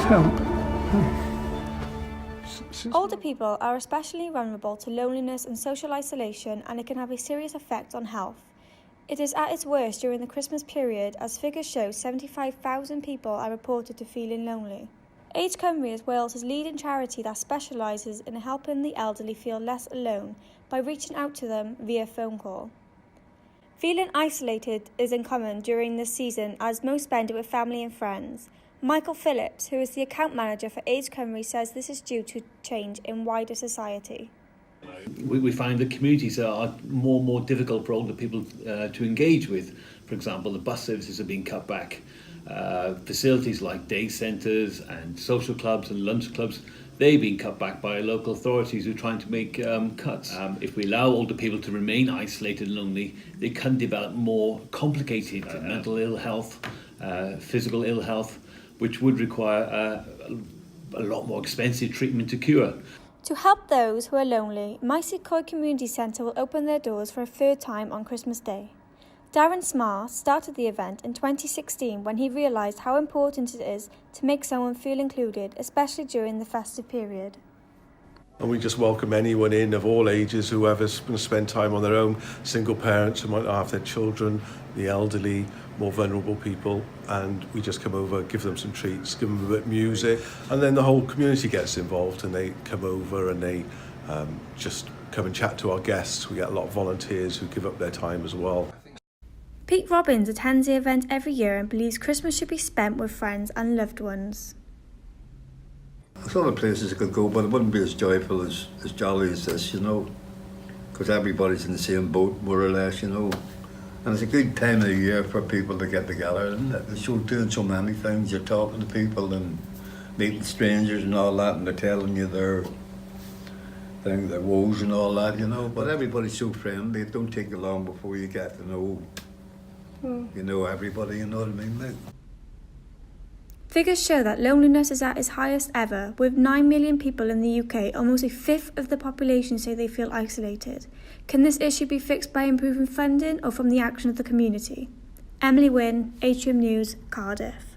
help. Older people are especially vulnerable to loneliness and social isolation, and it can have a serious effect on health. It is at its worst during the Christmas period, as figures show 75,000 people are reported to feeling lonely. Age Cymru is Wales' leading charity that specialises in helping the elderly feel less alone by reaching out to them via phone call. Feeling isolated is uncommon during this season, as most spend it with family and friends. Michael Phillips, who is the account manager for Age Cymru, says this is due to change in wider society. We find that communities are more and more difficult for older people to engage with. For example, the bus services are being cut back. Facilities like day centres and social clubs and lunch clubs, they're being cut back by local authorities who are trying to make cuts. If we allow older people to remain isolated and lonely, they can develop more complicated mental ill health, physical ill health, which would require a lot more expensive treatment to cure. To help those who are lonely, Maesy Coed Community Centre will open their doors for a third time on Christmas Day. Darren Smar started the event in 2016 when he realised how important it is to make someone feel included, especially during the festive period. And we just welcome anyone in of all ages, whoever's going to spend time on their own, single parents who might not have their children, the elderly, more vulnerable people, and we just come over, give them some treats, give them a bit of music, and then the whole community gets involved and they come over and they just come and chat to our guests. We get a lot of volunteers who give up their time as well. Pete Robbins attends the event every year and believes Christmas should be spent with friends and loved ones. There's other places I could go, but it wouldn't be as joyful, as jolly as this, you know, because everybody's in the same boat, more or less, you know. And it's a good time of the year for people to get together, isn't it? You're doing so many things. You're talking to people and meeting strangers and all that, and they're telling you their woes and all that, you know. But everybody's so friendly. It don't take you long before you get to know, you know, everybody, you know what I mean? Like. Figures show that loneliness is at its highest ever. With 9 million people in the UK, almost a fifth of the population say they feel isolated. Can this issue be fixed by improving funding or from the action of the community? Emily Wynne, Atrium News, Cardiff.